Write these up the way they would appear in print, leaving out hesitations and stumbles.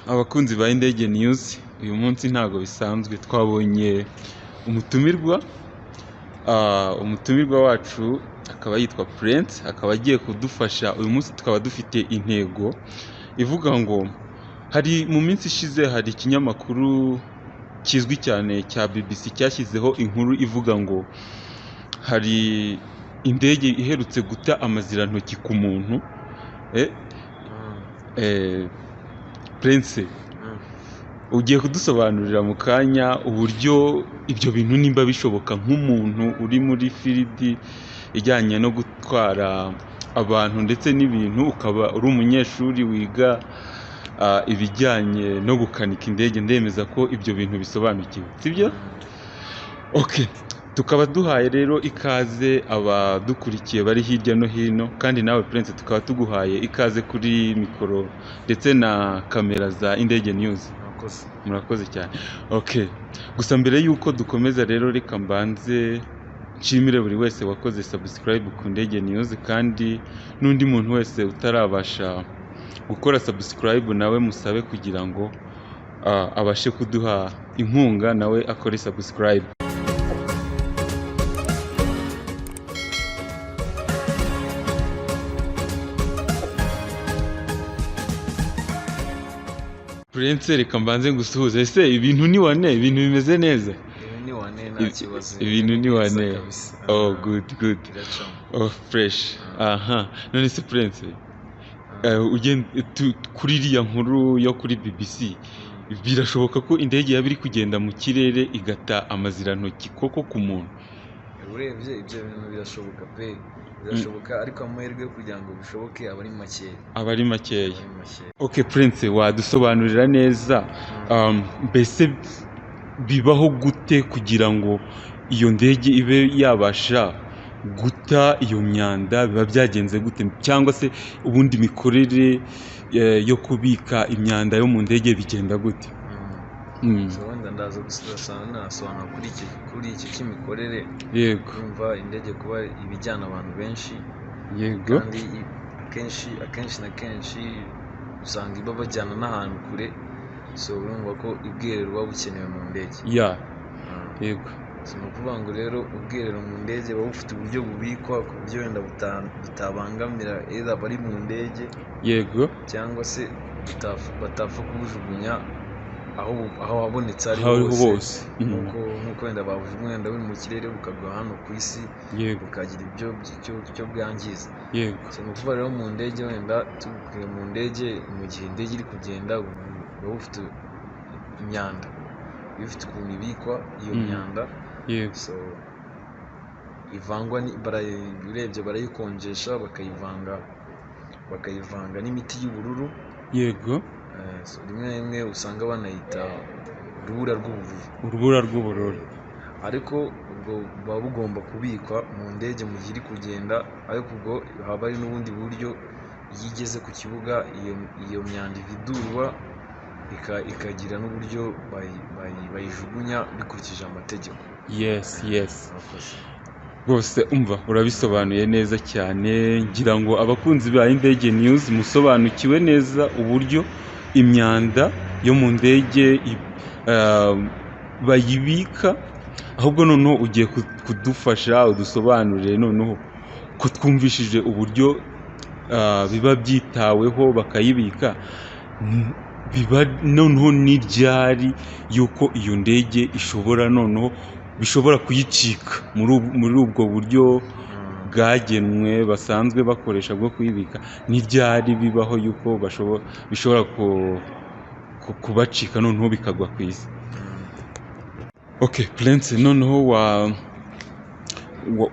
Abakunzi ba Indege News, uyu munsi ntago bisanzwe twabonye umutumirwa wacu akaba yitwa Prince, akaba agiye kudufasha. Uyu munsi tukaba dufite intego ivuga ngo mu minsi ishize hari ikinyamakuru kizwi cyane cya BBC cyashyizeho inkuru ivuga ngo hari indege iherutse guta amazirantoki ku muntu. Prince, ugiye kudusobanurira mu kanya uburyo ibyo bintu nimba bishoboka, nk'umuntu uri muri field ijyanye no gutwara abantu ndetse n'ibintu, ukaba uri umunyeshuri wiga ibijyanye no gukanika indege. Ndemeza ko ibyo bintu bisobanukiwe, sibyo? Tukaba duhaye rero ikaze abadukurikiye bari hirya no hino, kandi nawe Prince tukaba tuguhaye ikaze kuri mikoro ndetse na kamera za Indege News. Murakoze cyane. Gusa mbere y'uko dukomeza rero, reka mbanze nshimire buri wese wakoze subscribe ku Indege News, kandi n'undi muntu wese utarabasha gukora subscribe nawe musabe kugira ngo abashe kuduha inkunga, nawe akore subscribe. Prince, reka mbanze ngusuhuze. Ese ibintu ni wane? Ibintu bimeze neza? Ibintu ni wane. Good. Fresh. None se Prince, kuri iriya nkuru yo kuri BBC, birashoboka ko indege yaba iri kugenda mu kirere igata amazirantoki koko ku muntu? Urebye ibyo bintu birashoboka pe, birashoboka, ariko amahirwe yo kugira ngo bishoboke aba ari makeya. Prince, wadusobanurira neza mbese bibaho gute kugira ngo iyo ndege ibe yabasha guta iyo myanda? Biba byagenze gute? Cyangwa se ubundi mikorere yo kubika imyanda yo mu ndege bigenda gute? Wenda ndaza nasobanura kuri iki cy'imikorere. Yego. Kumva indege kuba ibijyana abantu benshi. Yego. Kandi akenshi na kenshi usanga iba bajyana n'ahantu kure, so urumva ko ubwiherero buba bukenewe mu ndege. Yego. Ni ukuvuga ngo rero ubwiherero mu ndege buba bufite uburyo bubikwa ku buryo wenda butabangamira abari mu ndege. Yego. Cyangwa se batapfa kubujugunya aho wabonetse ariho hose. Nk'uko wenda babujugunya wenda buri mu kirere bukagwa hano ku isi, bukagira icyo bwangiza. Yego. Ni ukuvuga rero mu ndege, wenda tuvuye mu ndege, mu gihe indege iri kugenda buba bufite imyanda, bifite ukuntu ibikwa iyo myanda. So ivangwa, urebye barayikonjesha bakayivanga n'imiti y'ubururu. Yego. Rimwe na rimwe usanga banayita urubura rw'ubururu. Ariko ubwo buba bugomba kubikwa mu ndege mu gihe iri kugenda, ariko ubwo haba hari n'ubundi buryo iyo igeze ku kibuga iyo myanda ividurwa, ikagira n'uburyo bayijugunya bikurikije amategeko. Yes. Rwose umva urabisobanuye neza cyane. Ngira ngo abakunzi ba Indege News musobanukiwe neza uburyo imyanda yo mu ndege bayibika. Ahubwo noneho ugiye kudufasha udusobanurire noneho ko twumvishije uburyo biba byitaweho bakayibika. Biba noneho n'iryari yuko iyo ndege bishobora kuyicika muri ubwo buryo bwagenwe basanzwe bakoresha bwo kuyibika? N'iryari bibaho yuko bishobora kubacika noneho bikagwa ku isi? Prince, noneho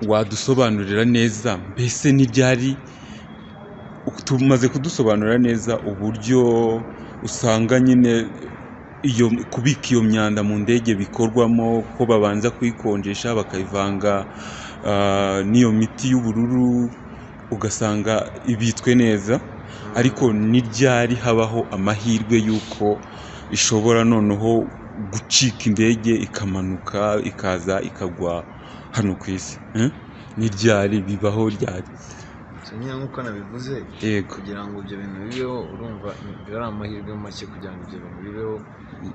wadusobanurira neza mbese n'iryari? Tumaze kudusobanurira neza uburyo usanga nyine kubika iyo myanda mu ndege bikorwamo, ko babanza kuyikonjesha bakayivanga n'iyo miti y'ubururu, ugasanga ibitswe neza. Ariko n'iryari habaho amahirwe y'uko ishobora noneho gucika indege ikamanuka ikaza ikagwa hano ku isi? N'iryari bibaho ryari? nyine nk'uko nabivuze yego kugira ngo ibyo bintu bibeho urumva ari amahirwe make kugira ngo ibyo bintu bibeho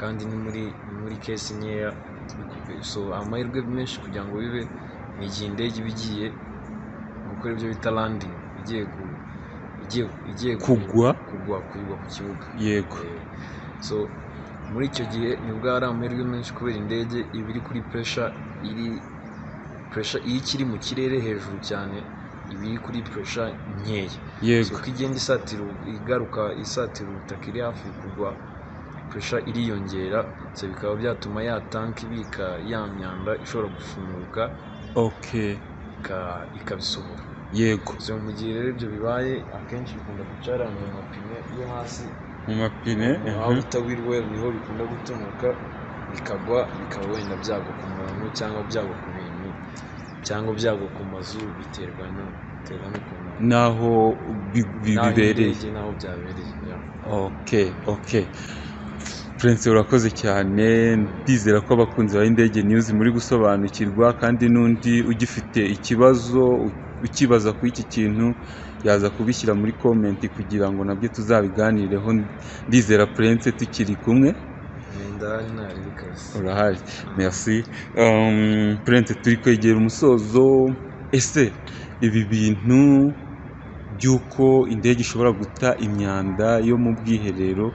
kandi ni muri kesi nkeya so amahirwe menshi kugira ngo bibe ni igihe indege iba igiye gukora ibyo bita landing igiye kugwa ku kibuga yego so muri icyo gihe nibwo hari amahirwe menshi kubera indege iba iri kuri pressure iyo ikiri mu kirere hejuru cyane iba iri kuri pressure nkeya yego so ko igenda isatira ubutaka iri hafi kugwa pressure iriyongera so bikaba byatuma ya tank ibika ya myanda ishobora gufunguka ikabisohora yego so mu gihe rero ibyo bibaye akenshi bikunda gucara mu mapine yo hasi mu mapine aho bita wheelwell niho bikunda gutomoka bikagwa bikaba wenda byagwa ku muntu cyangwa byagwa ku bintu cyangwa byagwa ku mazu biterwa n'ukuntu naho bibereye naho byabereye Prince urakoze cyane ndizera ko abakunzi ba Indege News muri gusobanukirwa kandi n'undi ugifite ikibazo ukibaza ku iki kintu yaza kubishyira muri comment kugira ngo nabyo tuzabiganireho ndizera Prince tukiri kumwe urahari merci Prince turi kwegera umusozo ese ibi bintu by'uko indege ishobora guta imyanda yo mu bwiherero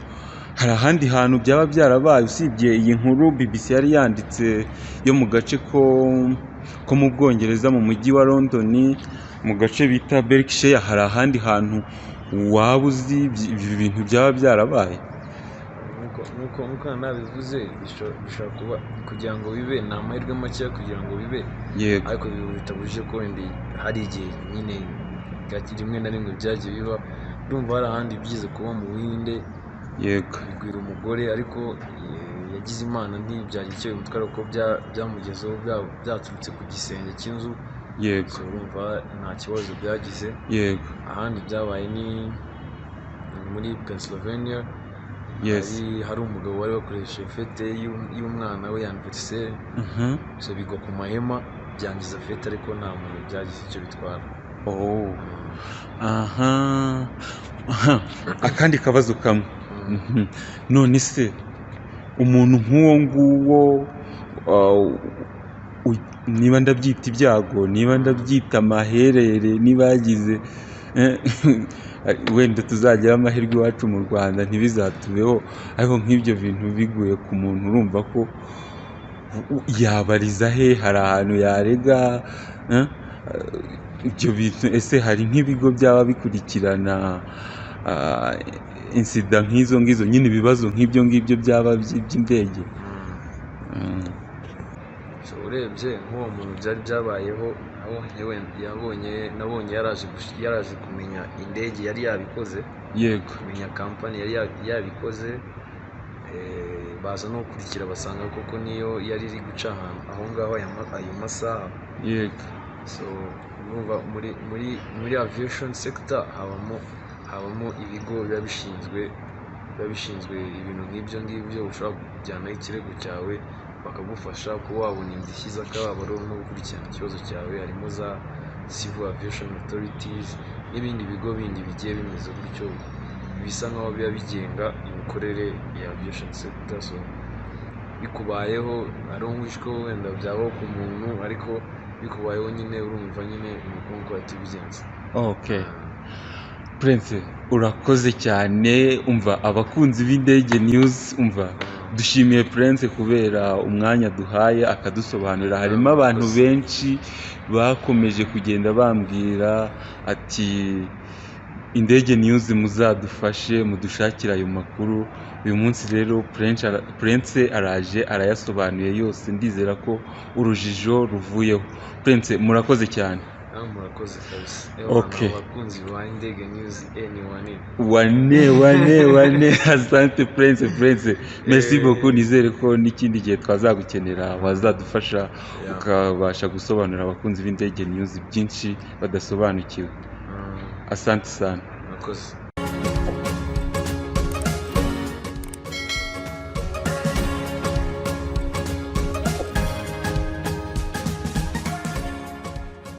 hari ahandi hantu byaba byarabaye usibye iyi nkuru BBC yari yanditse yo mu gace ko mu Bwongereza mu mujyi wa London mu gace bita Berkshire hari ahandi hantu waba uzi ibi bintu byaba byarabaye nk'uko nabivuze bishobora kuba kugira ngo bibe ni amahirwe make kugira ngo bibe ariko bitabujije ko wenda hari igihe nyine rimwe na rimwe byagiye biba ndumva hari ahandi byize kuba mu Buhinde bigwira umugore ariko yagize imana ntibyari icyo bimutwara kuko byamugezeho byaturutse ku gisenge cy'inzu urumva nta kibazo byagize ahandi byabaye ni muri Pennsylvania hari umugabo wari wakoresheje fete y'umwana we anniversaire so bigwa ku mahema byangiza fete ariko nta muntu byagize icyo bitwara akandi kabazo kamwe none se umuntu nk'uwo nguwo niba ndabyita ibyago niba ndabyita amaherere niba yagize wenda tuzagira amahirwe iwacu mu Rwanda ntibizatubeho ariko nk'ibyo bintu biguye ku muntu urumva ko yabariza he hari ahantu yarega ibyo bintu ese hari nk'ibigo byaba bikurikirana insida nk'izo nyine ibibazo nk'ibyo ngibyo byaba by'indege urebye nk'uwo muntu byari byabayeho nabonye yaraje kumenya indege yari yabikoze kumenya kampani yari yabikoze baza no gukurikira basanga koko niyo yari iri guca aho ngaho ayo masaha so urumva muri aviation sector habamo ibigo biba bishinzwe ibintu nk'ibyo ngibyo ushobora kujyanaho ikirego cyawe bakagufasha kuba wabona indishyi z'akababaro no gukurikirana ikibazo cyawe harimo za Civil Aviation Authorities n'ibindi bigo bindi bigiye bimeze gutyo bisa nkaho biba bigenga imikorere ya aviation sector so bikubayeho ari umwishwe wenda byabaho ku muntu ariko bikubayeho nyine urumva nyine umukungu atibigenza Prince urakoze cyane umva abakunzi b'Indege News umva dushimiye Prince kubera umwanya duhaye akadusobanurira harimo abantu benshi bakomeje kugenda bambwira ati Indege News muzadufashe mudushakira ayo makuru uyu munsi rero Prince araje arayasobanuye yose ndizera ko urujijo ruvuyeho Prince murakoze cyane murakoze kabisa abakunzi ba Indege News wane asante Prince merci beaucoup nizere ko n'ikindi gihe twazagukenera wazadufasha ukabasha gusobanurira abakunzi b'Indege News byinshi badasobanukiwe asante sana murakoze